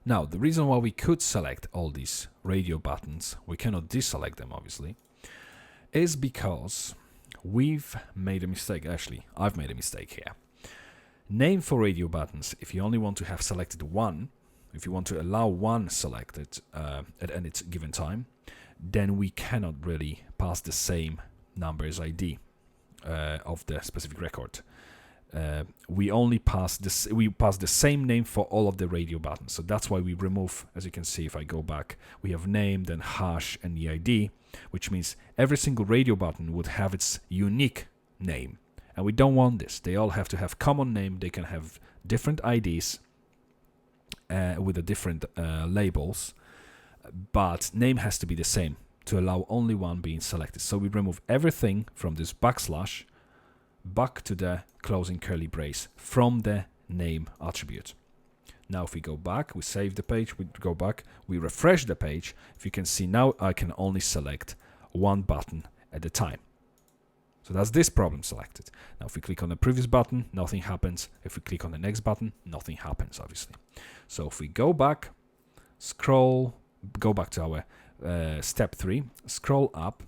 Now, the reason why we could select all these radio buttons, we cannot deselect them obviously, is because we've made a mistake. Actually, I've made a mistake here. Name for radio buttons, if you only want to have selected one, if you want to allow one selected at any given time, then we cannot really pass the same number as ID of the specific record. We only pass the same name for all of the radio buttons. So that's why we remove, as you can see, if I go back, we have name, then hash, and the ID, which means every single radio button would have its unique name. And we don't want this. They all have to have common name. They can have different IDs with the different labels, but name has to be the same to allow only one being selected. So we remove everything from this backslash back to the closing curly brace from the name attribute. Now if we go back, we save the page, we go back, we refresh the page. If you can see now, I can only select one button at a time. So that's this problem selected. Now if we click on the previous button, nothing happens. If we click on the next button, nothing happens, obviously. So if we go back, scroll, go back to our step 3, scroll up,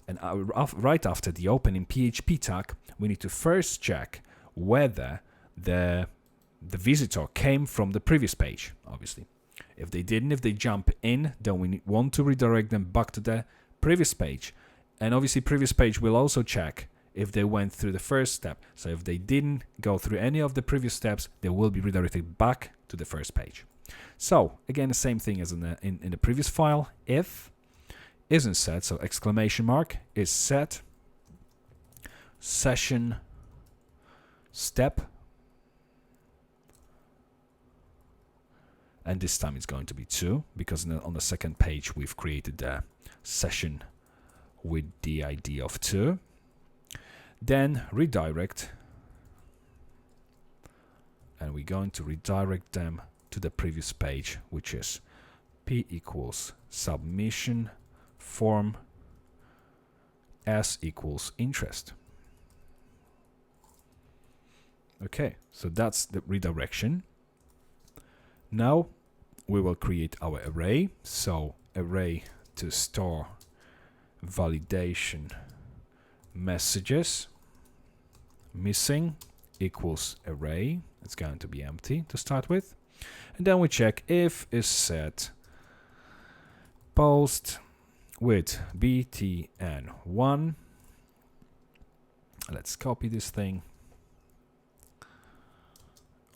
and right after the opening PHP tag, we need to first check whether the visitor came from the previous page, obviously. If they didn't, if they jump in, then we want to redirect them back to the previous page. And obviously previous page will also check if they went through the first step. So if they didn't go through any of the previous steps, they will be redirected back to the first page. So again, the same thing as in the previous file. If isn't set, so exclamation mark is set session step, and this time it's going to be 2 because on the second page we've created the session with the ID of 2. Then redirect, and we're going to redirect them to the previous page, which is p equals submission form s equals interest. Okay, so that's the redirection. Now we will create our array. So array to store validation messages missing equals array. It's going to be empty to start with. And then we check if is set post with btn1. Let's copy this thing.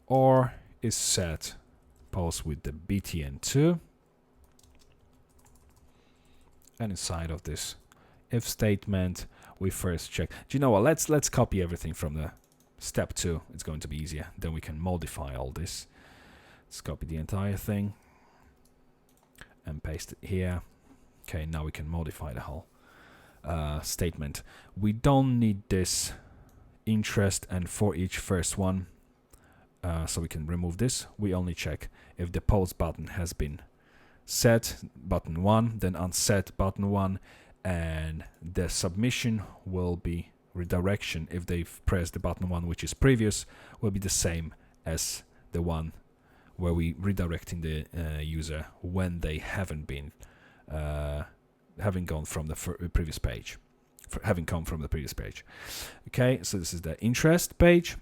Or is set post with the btn2. And inside of this if statement, we first check. Do you know what? Let's copy everything from the step 2. It's going to be easier. Then we can modify all this. Let's copy the entire thing and paste it here. Okay, now we can modify the whole statement. We don't need this interest and for each first one, so we can remove this. We only check if the post button has been set, button 1, then unset, button 1, and the submission will be redirection if they've pressed the button 1, which is previous, will be the same as the one where we redirecting the user when they haven't been having gone from the previous page, having come from the previous page. Okay, so this is the interest page.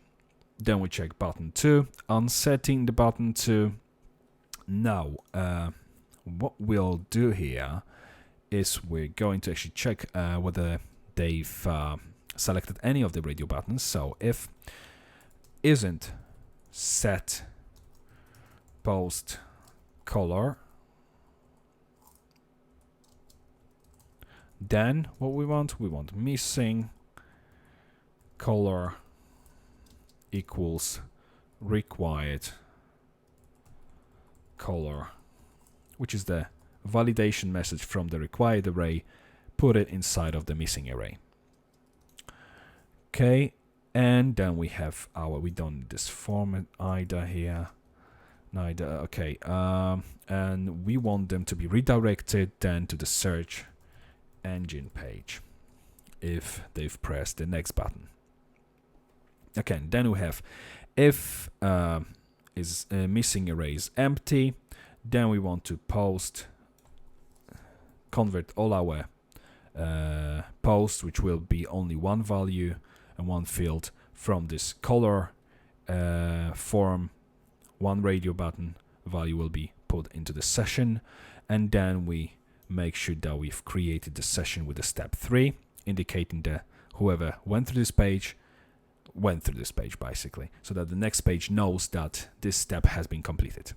Then we check button 2, unsetting the button 2. Now, what we'll do here is we're going to actually check whether they've selected any of the radio buttons. So if isn't set post color, then what we want missing color equals required color, which is the validation message from the required array, put it inside of the missing array. Okay, and then we have our, we don't need this format either here, neither. Okay, and we want them to be redirected then to the search engine page if they've pressed the next button. Okay, then we have if is missing array is empty, Then we want to convert all our posts, which will be only one value and one field from this color form. One radio button value will be put into the session, and then we make sure that we've created the session with the step 3, indicating that whoever went through this page basically, so that the next page knows that this step has been completed.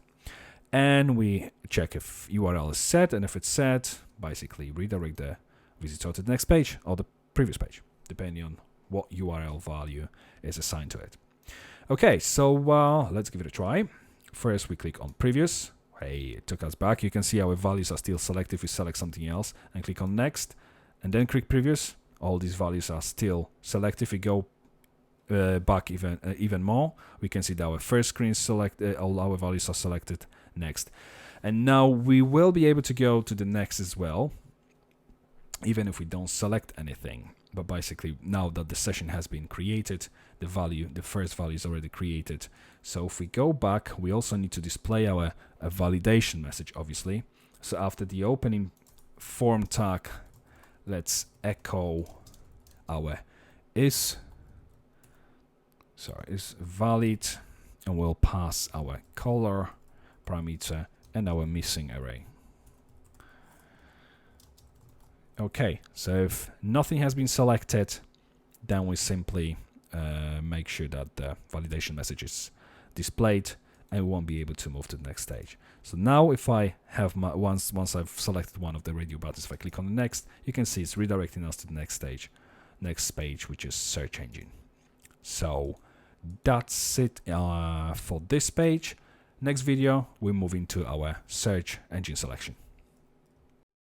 And we check if URL is set, and if it's set, basically redirect the visitor to the next page or the previous page, depending on what URL value is assigned to it. Okay, so let's give it a try. First, we click on previous. Hey, it took us back. You can see our values are still selected. If we select something else and click on next, and then click previous, all these values are still selected. If we go back even more, we can see that our first screen all our values are selected. Next, and now we will be able to go to the next as well, even if we don't select anything. But basically, now that the session has been created, the first value is already created. So if we go back, we also need to display a validation message, obviously. So after the opening form tag, let's echo our is valid, and we'll pass our color parameter and our missing array. Okay, so if nothing has been selected, then we simply make sure that the validation message is displayed, and we won't be able to move to the next stage. So now if I have once I've selected one of the radio buttons, if I click on the next, you can see it's redirecting us to the next page, which is search engine. So that's it for this page. Next video, we move into our search engine selection.